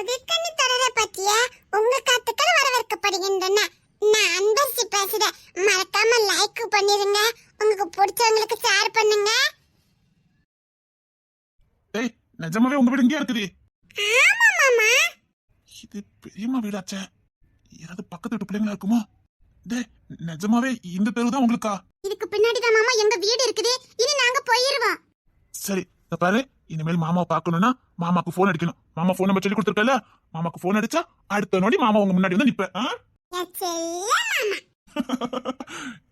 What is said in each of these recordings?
முதற்கண்ணு தொடர பற்றிய உங்க கருத்துக்கள் வரவேற்கப்படுகின்றன. நான் அன்பரசி பேசுறேன். மறக்காம லைக் பண்ணிருங்க, உங்களுக்கு பிடிச்சவங்களுக்கு ஷேர் பண்ணுங்க. ஏய், நிஜமாவே உங்க வீடு இங்கே இருக்குது? ஆமா மாமா. இது பெரியம்மா வீடாச்சே. யாராவது பக்கத்து வீட்டு பிள்ளைங்களா இருக்குமோ? டேய், நிஜமாவே இந்த தெரு தான் உங்களுக்கா? இதுக்கு பின்னாடி தான் மாமா எங்க வீடு இருக்குது. இனி நாங்க போயிருவோம். சரி, இத பாரு, இனிமேல் மாமாவை பார்க்கணும்னா மாமாக்கு போன் அடிக்கணும். மாமா போன் நம்பர் சொல்லி கொடுத்துருக்கல, மாமாக்கு போன் அடிச்சா அடுத்த நொடி மாமா உங்க முன்னாடி வந்து நிப்பேன்.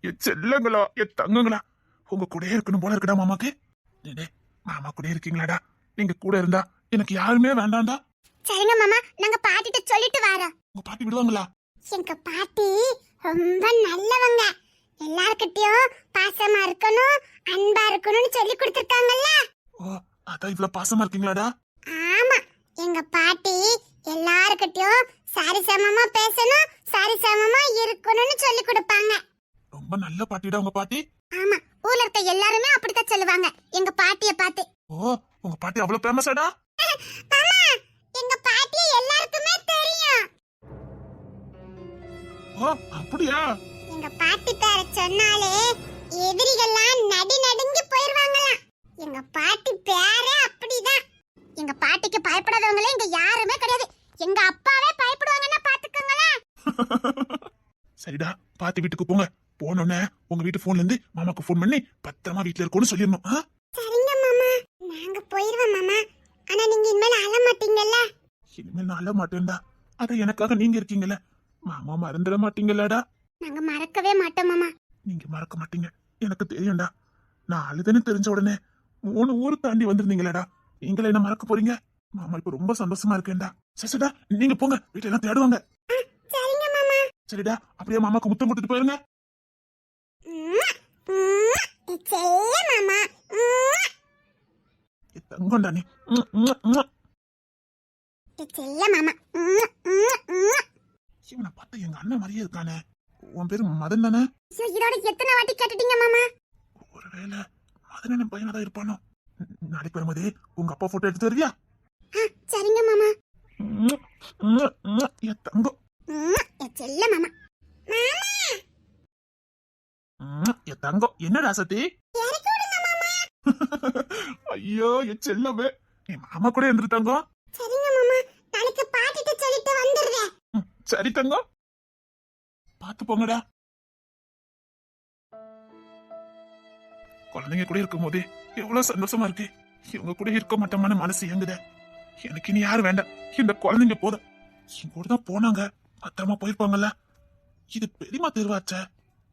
என் செல்லங்களா, என் தங்கங்களா, உங்க கூட இருக்கணும் போல இருக்குடா மாமாக்கு. டேய், மாமா கூட இருக்கீங்களாடா? நீங்க கூட இருந்தா எனக்கு யாருமே வேண்டாம்டா. சரிங்க மாமா, நாங்க பாட்டிட்ட சொல்லிட்டு வரோம். உங்க பாட்டி விடுவாங்களா? எங்க பாட்டி ரொம்ப நல்லவங்க. எல்லார்கிட்டயும் பாசமா இருக்கணும், அன்பா இருக்கணும்னு சொல்லி கொடுத்திருக்காங்கல்ல. ஓ, அதான் இவ்வளவு பாசமா இருக்கீங்களாடா? ஆமா, எங்க பாட்டி எல்லார்கிட்டயும் சரிசமமா பேசணும், சரிசமமா இருக்கணும்னு சொல்லி கொடுப்பாங்க. ரொம்ப நல்ல பாட்டிடா உங்க பாட்டி. ஆமா, ஊர்ல இருக்க எல்லாருமே அப்படித்தான் சொல்லுவாங்க எங்க பாட்டிய பார்த்து. ஓ, உங்க பாட்டி அவ்வளவு ஃபேமஸாடா? மாமா, எங்க பாட்டிய எல்லாருக்குமே தெரியும். ஓ, அப்படியா? எங்க பாட்டி பேரை சொன்னாலே எதிரிகள்லாம் நடி நடுங்கி போயிருவாங்களாம். எங்க பாட்டி பேரே அப்படிதான். எங்க பாட்டிக்கு பயப்படாதவங்களே இங்க யாருமே கிடையாது. எங்க அப்பாவே பயப்படுவாங்கன்னா பாத்துக்கோங்களேன். சரிடா, பாட்டி வீட்டுக்கு போங்க. போனோன்னே உங்க வீட்டு போன்ல இருந்து மாமாக்கு போன் பண்ணி பத்திரமா வீட்டுல இருக்கணும்னு சொல்லிடணும். சரிங்க மாமா, நாங்க போயிருவோம் மாமா. ஆனா நீங்க இனிமேல் அழ மாட்டீங்கல்ல? இனிமேல் நான் அழ மாட்டேன்டா. அத எனக்காக நீங்க இருக்கீங்கல்ல. மாமா மறந்துட மாட்டீங்கல்லடா? நாங்க மறக்கவே மாட்டோம் மாமா. நீங்க மறக்க மாட்டீங்க, எனக்கு தெரியும்டா. நான் அழுதுன்னு தெரிஞ்ச உடனே 3 ஊரு தாண்டி வந்திருந்தீங்களடா. நீங்களே என்ன மறக்க போறீங்க? மாமா இப்ப ரொம்ப சந்தோஷமா இருக்கேன்டா. சரிடா, நீங்க போங்க, வீட்டுல எல்லாம் தேடுவாங்க. சரிங்க மாமா. சரிடா, அப்படியே மாமாக்கு முத்தம் கொடுத்துட்டு போயிருங்க. செல்ல மாமா. தங்கம்டா நீ. செல்ல மாமா. இவனை பார்த்தா எங்க அண்ணன் மாதிரியே இருக்கானே. உன் பேரு மதன் தானே? இதோட எத்தனை வாட்டி கேட்டுட்டீங்க மாமா? ஒருவேளை மதனன் பையனா தான் இருப்பானோ? நாளைக்கு வரும்போது உங்க அப்பா போட்டோ எடுத்து வருவியா? சரிங்க மாமா. என் தங்கம். செல்ல மாமா. என் தங்கம். என்னடா சத்தி? ஐயோ, என் செல்லமே. என் மாமா கூட இருந்துரு தங்கம். சரிங்க மாமா, நாளைக்கு பாட்டிட்ட சொல்லிட்டு வந்துடுறேன். சரி தங்கம், பாத்து போங்கடா. குழந்தைங்க கூட இருக்கும் போதே எவ்வளவு சந்தோஷமா இருக்கு. இவங்க கூட இருக்க மாட்டோமான மனசு எங்குத. எனக்கு இனி யாரும் வேண்டாம், இந்த குழந்தைங்க போதும். என் கூட தான் போனாங்க, பத்திரமா போயிருப்பாங்கல்ல. இது பெரியமா தெருவாச்ச.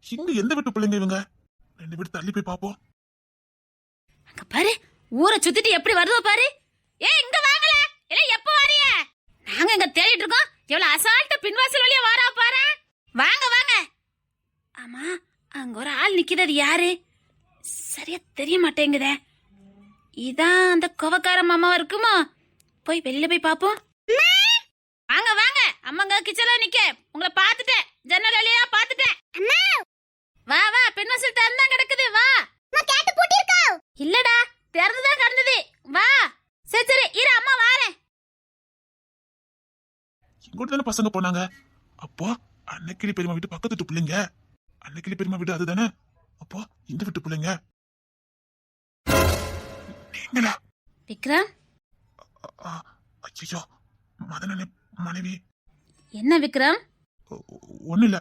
இங்க எந்த வீட்டு பிள்ளைங்க இவங்க? 2 வீடு தள்ளி போய் பாப்போம். அங்க பாரு, ஊரை சுத்திட்டு எப்படி வருதோ பாரு. ஏ, இங்க வாங்கல. இல்ல எப்ப வாரிய? நாங்க இங்க தேடிட்டு இருக்கோம். எவ்வளவு அசால்ட்டா பின்வாசல் வழியா வாரா பாரு. வாங்க வாங்க. ஆமா, அங்க ஒரு ஆள் நிக்குது. அது யாரு? சரியா தெரிய மாட்டேங்குதே. இதான் அந்த கோவக்கார மாமாவா இருக்குமோ? போய் வெளியில போய் பாப்போம். வாங்க வாங்க. அம்மாங்க கிச்சன்ல நிக்க. உங்களை பாத்துட்டேன், ஜன்னல் வழியா பாத்துட்டேன். வா வா, பின்வாசல் திறந்தா கிடக்குது. வா. கேட்டு பூட்டிருக்கா? இல்லடா, திறந்துதான் கிடந்தது. வா. சரி சரி, இரு, அம்மா வாரேன். இங்கோட்டு தானே பசங்க போனாங்க. அப்போ அன்னைக்கிளி பெரியமா வீட்டு பக்கத்து வீட்டு பிள்ளைங்க. அன்னைக்கிளி பெரியமா வீடு அதுதானே? அப்போ இந்த வீட்டு பிள்ளைங்க நீங்களா? விக்ரம். ஐயோ, மதனே மனைவி. என்ன விக்ரம்? ஒண்ணு இல்ல,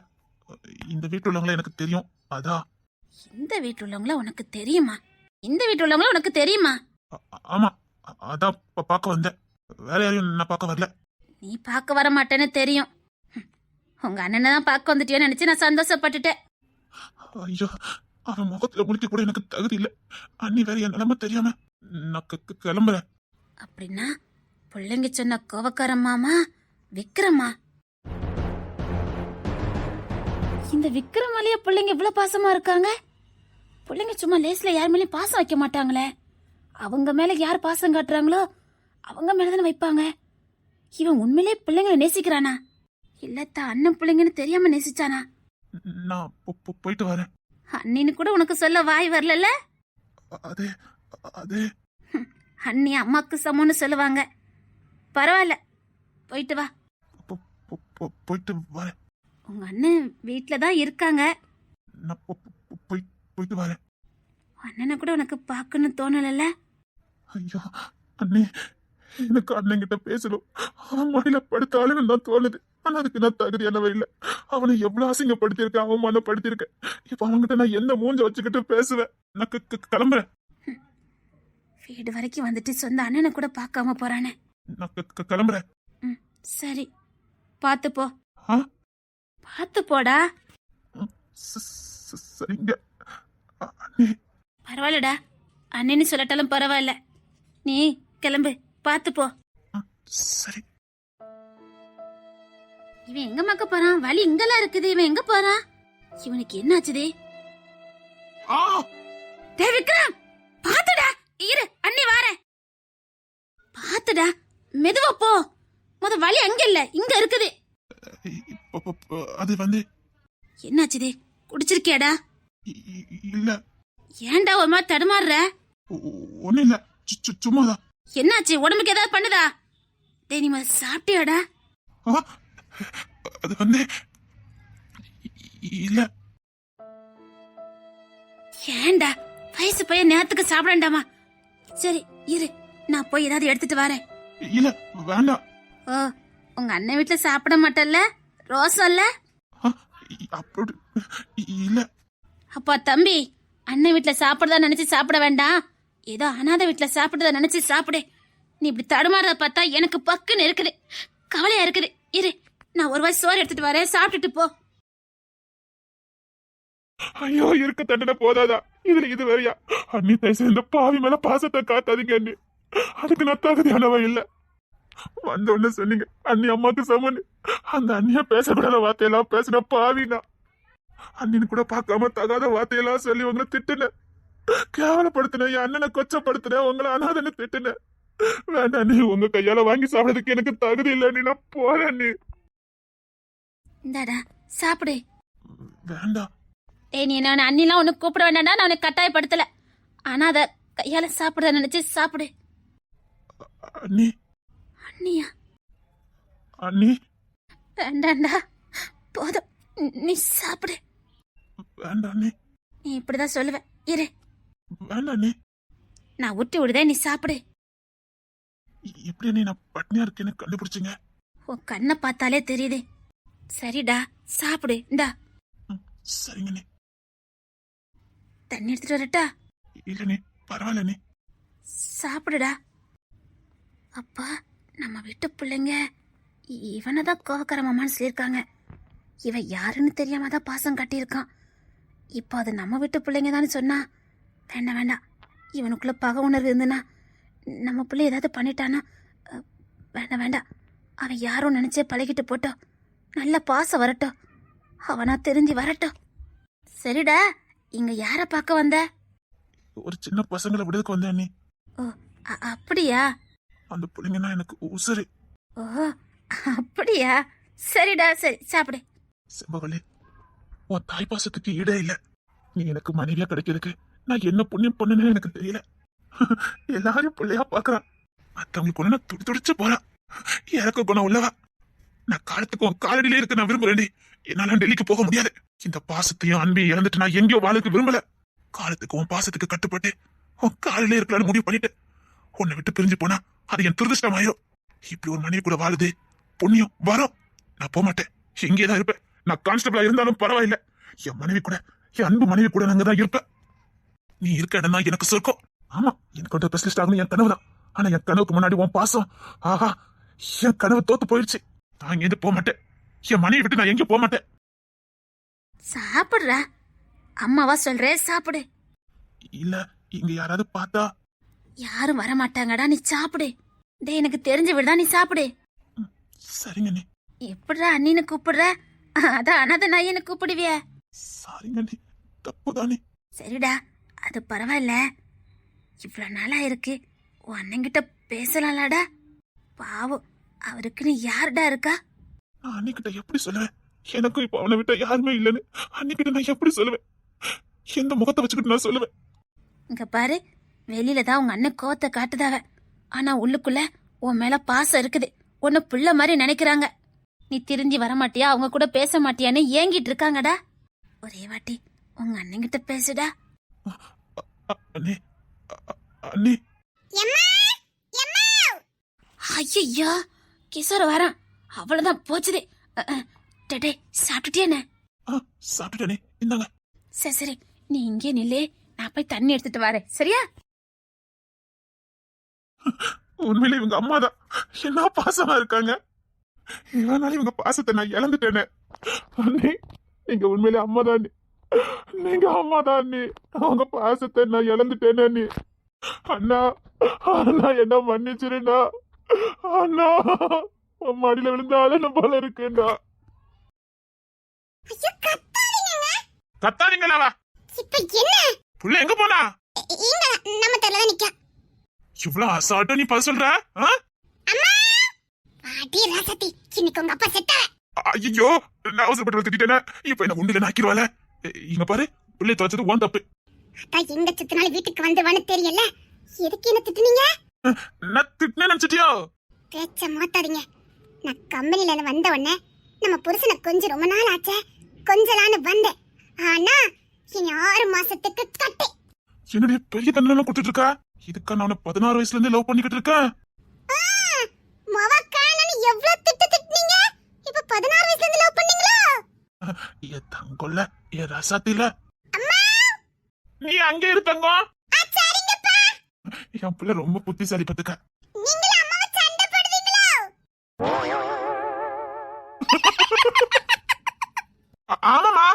இந்த வீட்டு உள்ளவங்கள எனக்கு தெரியும், அதான். இந்த வீட்டுல உள்ளவங்கள உனக்கு தெரியுமா? இந்த வீட்டுல உள்ளவங்கள உனக்கு தெரியுமா? ஆமா, அதான் பார்க்க வந்தேன். வேற யாரையும் நான் பார்க்க வரல. நீ பார்க்க வர மாட்டேன்னு தெரியும். உங்க அண்ணனை தான் பார்க்க வந்துட்டியோன்னு நினைச்சு நான் சந்தோஷப்பட்டுட்டேன். ஐயோ, அவன் முகத்துல முடிக்க கூட எனக்கு தகுதி இல்ல. அண்ணி வேற என் நிலைமை தெரியாம நான் கிளம்புறேன். அப்படின்னா பிள்ளைங்க சொன்ன கோவக்கார மாமா விக்ரமா? இந்த விக்ரம் மேலேயே பிள்ளைங்க இவ்வளவு பாசமா இருக்காங்க. பிள்ளைங்க சும்மா லேஸ்ல யார் மேலயும் பாசம் வைக்க மாட்டாங்களே. அவங்க மேல யார் பாசம் காட்டுறாங்களோ அவங்க மேலதானே வைப்பாங்க. இவன் உண்மையிலேயே பிள்ளைங்களை நேசிக்கிறானா, இல்ல தான் அண்ணன் பிள்ளைங்கன்னு தெரியாம நேசிச்சானா? நான் போயிட்டு வரேன். அண்ணின்னு கூட உனக்கு சொல்ல வாய் வரல. அது அது அண்ணி அம்மாக்கு சமம்னு சொல்லுவாங்க. பரவாயில்ல, போயிட்டு வா. போயிட்டு வரேன். உங்க அண்ணன் வீட்டில தான் இருக்காங்க. நான் போயிட்டு வரேன். அண்ணனை கூட உனக்கு பார்க்கணும்னு தோணலல்ல? ஐயோ அண்ணே, எனக்கு அண்ணன்கிட்ட பேசணும், அவன் மடியில படுத்தாலும் தான் தோணுது. ஆனா அதுக்கு நான் தகுதியானவ இல்ல. அவனை எவ்வளவு அசிங்கப்படுத்திருக்கேன், அவமானப்படுத்திருக்கேன். இப்ப அவன்கிட்ட நான் எந்த மூஞ்ச வச்சுக்கிட்டு பேசுவேன்? நான் கிளம்புறேன். வீடு வரைக்கும் வந்துட்டு சொந்த அண்ணனை கூட பார்க்காம போறானே. நான் கிளம்புறேன். சரி, பார்த்து போ. ஆ? பார்த்து போடா. சரிங்க அண்ணே. பரவாயில்லடா, அண்ணன்னு சொல்லட்டாலும் பரவாயில்ல. நீ கிளம்பு, பார்த்து போ. சரி. இவன் எங்க மக்க போறான்? வழி இங்கெல்லாம் இருக்குது. இவன் எங்க போறான்? இவனுக்கு என்ன ஆச்சுதே? டேய் விக்ரம், பாத்துடா. இரு, அண்ணி வாரேன். பாத்துடா, மெதுவா போ. வழி அங்க இல்ல, இங்க இருக்குது. அது வந்து என்னாச்சுதே? குடிச்சிருக்கியாடா? இல்ல. ஏன்டா ஒரு மாதிரி தடுமாறுற? ஒண்ணு இல்ல, சும்மாதான். என்னாச்சு? உடம்புக்கு ஏதாவது பண்ணுதா? டேய் நீ முதல்ல சாப்பிட்டியாடா? அது வந்து இல்ல. ஏன்டா வயசு பையன் நேரத்துக்கு சாப்பிடண்டாமா? சரி இரு, நான் போய் ஏதாவது எடுத்துட்டு வரேன். இல்ல வேண்டாம். ஓ, உங்க அண்ணன் வீட்டுல சாப்பிட மாட்டல்ல? ரோசம் இல்ல? அப்படி இல்ல. அப்பா தம்பி, அண்ணன் வீட்டுல சாப்பிடுறதா நினைச்சு சாப்பிட வேண்டாம். ஏதோ அனாதை வீட்டுல சாப்பிடுறதா நினைச்சு சாப்பிடு. நீ இப்படி தடுமாறத பார்த்தா எனக்கு பக்குன்னு இருக்குது, கவலையா இருக்குது. இரு, நான் ஒரு வாய் சோறு எடுத்துட்டு வரேன், சாப்பிட்டுட்டு போ. ஐயோ, இருக்க தண்டனை போதாதா? இதுல இது வேறையா? அண்ணி தயவு இந்த பாவி மேல பாசத்தை காட்டாதீங்க அண்ணி. அதுக்கு நான் தகுதியானவ இல்ல. வந்த உடனே சொன்னீங்க அண்ணி அம்மாக்கு சமன்னு. அந்த அண்ணிய பேசக்கூடாத வார்த்தையெல்லாம் பேசின பாவினா. அண்ணின்னு கூட பார்க்காம தகாத வார்த்தையெல்லாம் சொல்லி உங்களை திட்டுன, கேவலப்படுத்தின, என் அண்ணனை கொச்சப்படுத்தின, உங்களை அனாதன்னு திட்டுன. வேண்டாம் நீ, உங்க கையால வாங்கி சாப்பிடறதுக்கு எனக்கு தகுதி இல்லை. நீ நான் போறேன். நீ இந்தாடா சாப்பிடு. வேண்டாம். டேய், நீ நான் அண்ணிலாம் உனக்கு கூப்பிட வேண்டாம்டா. நான் உனக்கு கட்டாயப்படுத்தல. ஆனா அத கையால சாப்பிட நினைச்சு சாப்பிடு. அண்ணி. அண்ணியா? அண்ணி வேண்டாண்டா, போதும், நீ சாப்பிடு. வேண்டாம் அண்ணி. நீ இப்படிதான் சொல்லுவ. இரு, வேண்டாம் அண்ணி. நான் ஊட்டி விடுதே, நீ சாப்பிடு. எப்படி அண்ணி நான் பட்னியா இருக்கேன்னு கண்டுபிடிச்சிங்க? உன் கண்ணை பார்த்தாலே தெரியுது. சரிடா, சாப்பிடு. இந்தா. சரிங்க அண்ணி. தண்ணி எடுத்துட்டு வரட்டா? இல்லண்ணே, பரவாயில்ல அண்ணி. சாப்பிடுடா. அப்பா, நம்ம வீட்டு பிள்ளைங்க இவனதான் கோவக்கார மாமான்னு சொல்லியிருக்காங்க. இவன் யாருன்னு தெரியாம தான் பாசம் காட்டியிருக்கான். இப்போ அது நம்ம வீட்டு பிள்ளைங்க தானே சொன்னா. வேண்டாம் வேண்டாம், இவனுக்குள்ள பகை உணர்வு இருந்துன்னா நம்ம பிள்ளை ஏதாவது பண்ணிட்டானா? வேண்டாம் வேண்டாம், அவன் யாரும் நினைச்சே பழகிட்டு போட்டோம். நல்ல பாசம் வரட்டும், அவனா தெரிஞ்சு வரட்டும். சரிடா, இங்க யார பார்க்க வந்த? ஒரு சின்ன பசங்களை விடுறதுக்கு வந்தேன் அண்ணி. ஓ, அப்படியா? அந்த பிள்ளைங்கன்னா எனக்கு உசுரு. ஓ, அப்படியா? சரிடா, சரி சாப்பிடு. செம்பவள்ளி, உன் தாய் பாசத்துக்கு ஈடே இல்ல. நீ எனக்கு மனைவியா கிடைக்கிறதுக்கு நான் என்ன புண்ணியம் பண்ணேன்னு எனக்கு தெரியல. எல்லாரும் பிள்ளையா பாக்குறான், மத்தவங்களுக்கு ஒண்ணு நான் துடிச்சு போறான். இறக்க குணம் உள்ளவா. நான் காலத்துக்கு உன் காலடியிலே இருக்க நான் விரும்புறேன். என்னால டெல்லிக்கு போக முடியாது. இந்த பாசத்தையும் அன்பையும் இழந்துட்டு நான் எங்கேயோ வாழக்கு விரும்பல. காலத்துக்கு உன் பாசத்துக்கு கட்டுப்பட்டு உன் காலிலே இருக்கலான்னு முடிவு பண்ணிட்டு உன்னை விட்டு பிரிஞ்சு போனா அது என் துரதிருஷ்டமாயிரும். இப்படி ஒரு மனைவி கூட வாழுது புண்ணியம் வரும். நான் போக மாட்டேன், இங்கேதான் இருப்பேன். நான் கான்ஸ்டபிளா இருந்தாலும் பரவாயில்ல, என் மனைவி கூட, என் அன்பு மனைவி கூட நான் அங்கதான் இருப்பேன். நீ இருக்க இடம் தான் எனக்கு சொர்க்கம். ஆமா, எனக்கு ஒரு ஸ்பெஷலிஸ்ட் ஆகணும் என் கனவு தான். ஆனா என் கனவுக்கு முன்னாடி உன் பாசம், ஆஹா, என் கனவு தோத்து போயிடுச்சு. நான் இங்கேருந்து போக மாட்டேன். என் மனைவி விட்டு நான் எங்கேயும் போக மாட்டேன். சாப்பிடுற அம்மாவா சொல்றேன், சாப்பிடு. இல்ல, இங்க யாராவது பார்த்தா? யாரும் வர மாட்டாங்கடா, நீ சாப்பிடு. டேய், எனக்கு தெரிஞ்ச விடா, நீ சாப்பிடு. சரிங்க அண்ணி. எப்படிடா அண்ணின்னு கூப்பிடுற? அதான் அனாத நாயின்னு கூப்பிடுவிய. சாரிங்க அண்ணி, தப்புதானே. சரிடா, அது பரவாயில்ல. இவ்வளவு நாளா இருக்கு, உன் அண்ணங்கிட்ட பேசலாம்லடா. பாவம், அவருக்குன்னு யாருடா இருக்கா? நான் அன்னிக்கிட்ட எப்படி சொல்லுவேன்? எனக்கும் இப்ப அவனை விட்ட யாருமே இல்லைன்னு அன்னிக்கிட்ட நான் எப்படி சொல்லுவேன்? எந்த முகத்தை வச்சுக்கிட்டு நான் சொல்லுவேன்? இங்க பாரு, வெளியில தான் உங்க அண்ணன் கோவத்தை காட்டுதாவ. ஆனா உள்ளுக்குள்ள உன் மேல பாசம் இருக்குது. உன்னை புள்ள மாதிரி நினைக்கிறாங்க. நீ திரும்பி வர மாட்டியா, அவங்க கூட பேச மாட்டியான்னு ஏங்கிட்டு இருக்காங்கடா. ஒரே வாட்டி உங்க அண்ணங்கிட்ட பேசுடா. அண்ணே அண்ணே ஐயா கிஷோர் வரான், அவ்வளவுதான் போச்சுதே. டே சாப்பிட்டுட்டேனே? சாப்பிட்டுட்டேனே, இந்தாங்க. சரி சரி, நீ இங்கே நில்லே, நான் போய் தண்ணி எடுத்துட்டு வரேன், சரியா? உண்மையில இவங்க அம்மா தான் என்ன பாசமா இருக்காங்க. இவனால இவங்க பாசத்தை நான் இழந்துட்டேனே. அண்ணே நீங்க உண்மையிலே அம்மா தான், நீங்க அம்மா தான். அவங்க பாசத்தை நான் இழந்துட்டேனே. நீ அண்ணா அண்ணா என்ன மன்னிச்சிருண்ணா. அண்ணா உன் மடியில விழுந்தாலும் போல இருக்குண்ணா. கத்தாதீங்களா? இப்ப என்ன? புள்ள எங்க போனா? இங்க நம்ம தெருல தான் நிக்க. இவ்வளவு அசால்ட்டா நீ பதில் சொல்ற? அம்மா பாட்டி ராசத்தி, இன்னைக்கு உங்க அப்பா செத்த. ஐயோ நான் அவசரப்பட்டு திட்டேனே. இப்ப என்ன உண்டில நாக்கிடுவாள. இங்க பாரு, பிள்ளை தொலைச்சது உன் தப்பு. அதான் எங்க சுத்தினாலும் வீட்டுக்கு வந்துருவான்னு தெரியல. எதுக்கு என்ன திட்டுனீங்க? நான் திட்டினே நினைச்சிட்டியோ? பேச்ச மாத்தாதீங்க. நான் கம்பெனில இருந்து வந்த உடனே நம்ம புருஷனை கொஞ்சம் ரொம்ப நாள் ஆச்சே, கொஞ்சலான்னு வந்தேன். ஆனா இனி 6 மாசத்துக்கு கட்டு. என்னுடைய பெரிய தண்டனை கொடுத்துட்டு இருக்கா. இதுக்கா நான் 16 வயசுல இருந்து லவ் பண்ணிக்கிட்டு இருக்கேன். மவக்கானன்னு எவ்வளவு திட்டுனீங்க. இப்ப 16 வயசுல இருந்து லவ் பண்ணீங்களா? என் தங்கொல்ல, என் ரசாத்தில. அம்மா நீ அங்கே இரு தங்கம். சரிங்கப்பா. என் பிள்ளை ரொம்ப புத்திசாலி பத்துக்க. நீங்களே அம்மாவை சண்டை போடுவீங்களா? ஆமாமா,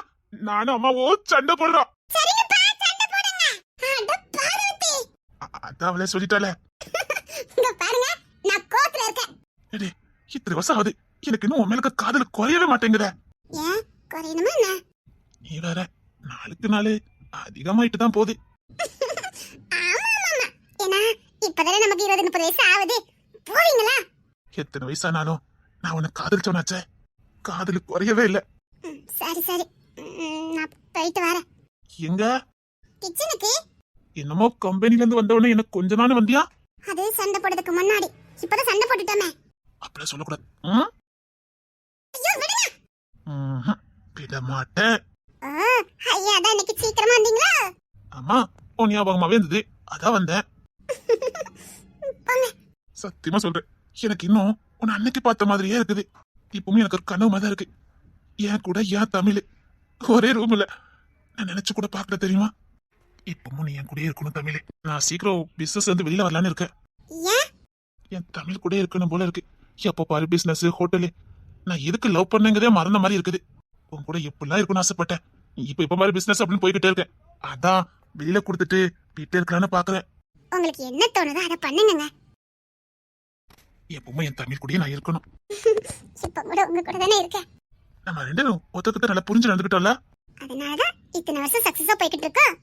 நானும் அம்மாவோ சண்டை போடுறோம். சரிங்கப்பா, சண்டை போடுங்க. அட பார்வதி. அதான் அவளே சொல்லிட்டாளே. இங்க பாருங்க, நான் கோத்துல இருக்கேன். ஏடி, இத்தனை வருஷம் ஆகுது, எனக்கு இன்னும் உன் மேல காதல் குறையவே மாட்டேங்குற. ஏன் குறையணுமா என்ன? நீ வேற நாளுக்கு நாள் அதிகமாயிட்டு தான் போகுது. ஆமா மாமா, ஏன்னா இப்பதானே நமக்கு 20-30 வயசு ஆகுது. போவீங்களா? எத்தனை வயசானாலும் நான் உன்னை காதலிச்சோன்னாச்சே, காதல் குறையவே இல்ல. சரி சரி, நான் போயிட்டு வரேன். எங்க? கிச்சனுக்கு. என்னமோ கம்பெனில இருந்து வந்த உடனே எனக்கு கொஞ்ச நாள் வந்தியா? அது சண்டை போடுறதுக்கு முன்னாடி. இப்பதான் சண்டை போட்டுட்டோமே. அப்படியே சொல்லக்கூடாது. ஐயோ விடுங்க. விட மாட்டேன். ஐயா அதான் இன்னைக்கு சீக்கிரமா வந்தீங்களா? ஆமா, உன் ஞாபகமாவே இருந்தது, அதான் வந்தேன். சத்தியமா சொல்றேன், எனக்கு இன்னும் உன் அன்னைக்கு பார்த்த மாதிரியே இருக்குது. இப்பவுமே எனக்கு ஒரு கனவு மாதிரி இருக்கு. என் கூட என் தமிழ் ஒரே ரூம்ல. நான் நினைச்சு கூட பாக்கல தெரியுமா? இப்பவும் நீ என் கூட இருக்கணும் தமிழ். நான் சீக்கிரம் பிசினஸ் வந்து வெளியில வரலான்னு இருக்கேன். என் தமிழ் கூட இருக்கணும் போல இருக்கு. எப்ப பாரு பிசினஸ், ஹோட்டலு. நான் எதுக்கு லவ் பண்ணேங்கிறதே மறந்த மாதிரி இருக்குது. உன் கூட எப்படிலாம் இருக்குன்னு ஆசைப்பட்டேன். இப்ப மாதிரி பிசினஸ் அப்படின்னு போய்கிட்டே இருக்கேன். அதான் வெளியில கொடுத்துட்டு வீட்டுல இருக்கலான்னு பாக்குறேன். உங்களுக்கு என்ன தோணுதோ அதை பண்ணுங்க. எப்பவுமே என் தமிழ் கூடயே நான் இருக்கணும். இப்ப கூட உங்க கூட தானே இருக்கேன். நம்ம ரெண்டு ஒருத்தருக்கு நல்லா புரிஞ்சு நடந்துக்கிட்டோம்ல. அதனாலதான் இத்தனை வருஷம் சக்சஸா போய்கிட்டு இருக்கோம்.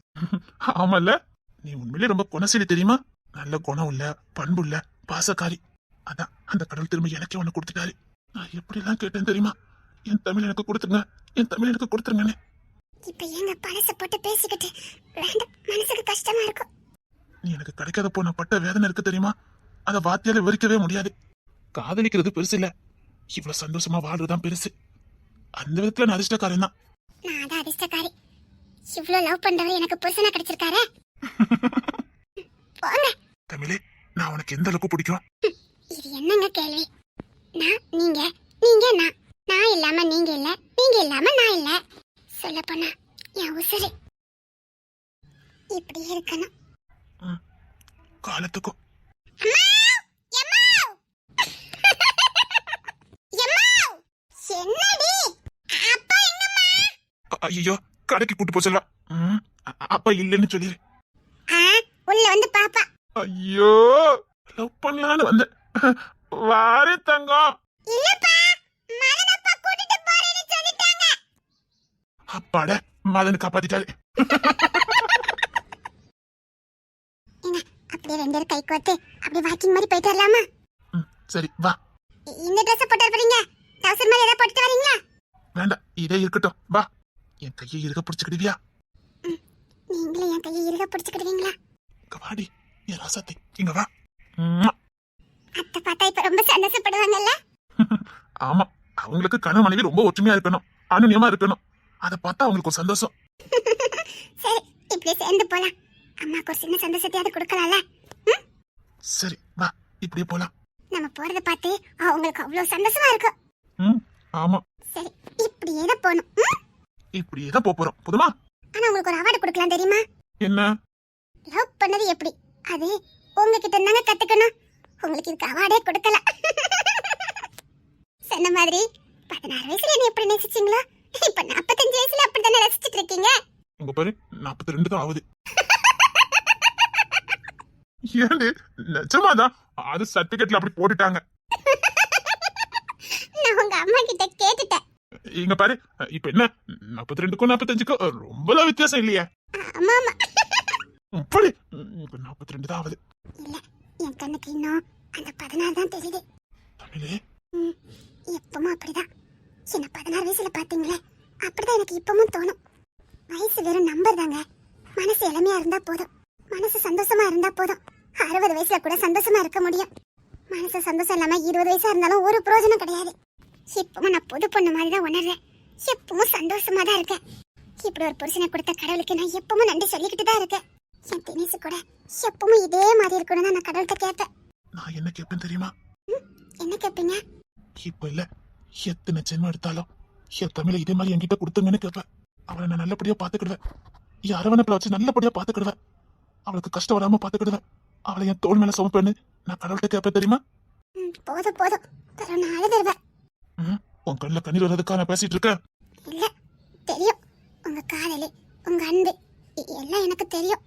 ஆமால, நீ உண்மையிலே ரொம்ப குணசீலி தெரியுமா? நல்ல குணம் உள்ள, பண்பு உள்ள, பாசக்காரி. அதான் அந்த கடவுள் திரும்ப எனக்கே ஒண்ணு கொடுத்துட்டாரு. நான் எப்படி எல்லாம் கேட்டேன் தெரியுமா? என் தமிழ் எனக்கு கொடுத்துருங்க, என் தமிழ் எனக்கு கொடுத்துருங்கன்னு. இப்ப எங்க பழச போட்டு பேசிக்கிட்டு வேண்டாம், மனசுக்கு கஷ்டமா இருக்கும். நீ எனக்கு கிடைக்காத போன பட்ட வேதனை இருக்கு தெரியுமா? அதை வார்த்தையால விவரிக்கவே முடியாது. காதலிக்கிறது பெருசு இல்ல, இவ்வளவு சந்தோஷமா வாழ்றதுதான் பெருசு. அந்த விதத்துல நான் அதிர்ஷ்டக்காரன் தான். நான் தான் அதிர்ஷ்டக்காரி. இவ்வளவு லவ் பண்றவர் எனக்கு புருஷனா கிடைச்சிருக்காரு. போங்க. தமிழே, நான் உனக்கு எந்த அளவுக்கு பிடிக்கும்? இது என்னங்க கேள்வி? நான் நீங்க, நீங்க நான் இல்லாம நீங்க இல்ல, நீங்க இல்லாம நான் இல்ல. சொல்ல போனா என் உசுரு. இப்படி இருக்கணும். காலத்துக்கும். என்னடி அப்பா எங்கம்மா? ஐயோ, கடைக்கு கூட்டு போக சொல்ல. அப்பா இல்லைன்னு சொல்லிரு. உள்ள வந்து பாப்பா. ஐயோ, லவ் பண்ணலான்னு வந்த. வாரு தங்கம். இல்லப்பா, மதன் அப்பா கூட்டிட்டு போறேன்னு சொல்லிட்டாங்க. அப்பாட, மதன் காப்பாத்திட்டாரு. அப்படியே 2 பேரும் கை கோத்து அப்படியே வாக்கிங் மாதிரி போயிட்டு வரலாமா? சரி வா. இந்த ட்ரெஸ் போட்டு வரீங்க, டவுசர் மாதிரி ஏதாவது போட்டு வரீங்களா? வேண்டாம், இதே இருக்கட்டும், வா. என் கையை இருக்க பிடிச்சுக்கிடுவியா? நீங்களே என் கையை இருக பிடிச்சுக்கிடுவீங்களா? இங்க வாடி, என் ராசாத்தி, இங்க வா. அத்தை பார்த்தா இப்ப ரொம்ப சந்தோஷப்படுவாங்கல்ல? ஆமா, அவங்களுக்கு கணவன் மனைவி ரொம்ப ஒற்றுமையா இருக்கணும், அனுநியமா இருக்கணும். அதை பார்த்தா அவங்களுக்கு ஒரு சந்தோஷம். சரி, இப்படியே சேர்ந்து போலாம். அம்மாக்கு ஒரு சின்ன சந்தோஷத்தையாவது கொடுக்கலாம்ல. ம்? சரி வா, இப்படியே போலாம். நம்ம போறத பார்த்து அவங்களுக்கு அவ்வளவு சந்தோஷமா இருக்கும். ம், ஆமா, சரி, இப்படியே தான் போகணும். ம்? இப்படியே தான் போறோம். போதுமா? ஆனா உங்களுக்கு ஒரு அவார்டு கொடுக்கலாம் தெரியுமா? என்ன? லவ் பண்ணது எப்படி அது உங்ககிட்ட இருந்தாங்க கத்துக்கணும். உங்களுக்கு இதுக்கு அவார்டே கொடுக்கல. சொன்ன மாதிரி 16 வயசுல என்ன எப்படி நேசிச்சீங்களோ இப்ப 45 வயசுல அப்படித்தானே ரசிச்சிட்டு இருக்கீங்க. உங்க பாரு 42 தான் ஆகுது. ஏன்டி நிஜமாதான்? அது சர்டிபிகேட்ல அப்படி போட்டுட்டாங்க. நான் உங்க அம்மா கிட்ட கேட்டுட்டேன். இங்க பாரு, இப்ப என்ன 42க்கும் 45க்கும் ரொம்பலாம் வித்தியாசம் இல்லையே. ஆமா ஆமா. அப்படி இப்ப 42 தான் ஆகுது. இல்ல, என் கண்ணுக்கு இன்னும் அந்த 16 தான் தெரியுது. தமிழே, ம், எப்பவும் அப்படிதான். என்ன 16 வயசுல பாத்தீங்களே, அப்படிதான் எனக்கு இப்பவும் தோணும். வயசு வெறும் நம்பர் தாங்க. மனசு இளமையா இருந்தா போதும், மனசு சந்தோஷமா இருந்தா போதும். 60 வயசுல கூட சந்தோஷமா இருக்க முடியும். மனசு சந்தோஷம் இல்லாம 20 வயசா இருந்தாலும் ஒரு பிரயோஜனம் கிடையாது. இப்பவும் நான் புது பொண்ணு மாதிரி தான் உணர்றேன். எப்பவும் சந்தோஷமா தான் இருக்கேன். இப்படி ஒரு புருஷனை கொடுத்த கடவுளுக்கு நான் எப்பவும் நன்றி சொல்லிக்கிட்டு தான் இருக்கேன். என் தினேசு கூட எப்பவும் இதே மாதிரி இருக்கணும்னு நான் கடவுள்கிட்ட கேட்பேன். நான் என்ன கேட்பேன் தெரியுமா? என்ன கேட்பீங்க? இப்ப இல்ல, எத்தனை ஜென்மம் எடுத்தாலும் என் தமிழை இதே மாதிரி என்கிட்ட கொடுத்துங்கன்னு கேட்பேன். அவளை நான் நல்லபடியா பாத்துக்கிடுவேன். என் அரவணைப்புல வச்சு நல்லபடியா பாத்துக்கிடுவேன். அவளுக்கு கஷ்டம் வராம பாத்துக்கிடுவேன். அவளை என் தோல் மேல சுமப்பேன்னு நான் கடவுள்கிட்ட கேட்பேன் தெரியுமா? போதும் போதும், பிறகு நான் அழுதுருவேன். உன் கண்ணில் கண்ணீர் வர்றதுக்கா நான் பேசிட்டு இருக்கேன்? இல்ல, தெரியும். உங்க காதலு, உங்க அன்பு எல்லாம் எனக்கு தெரியும்.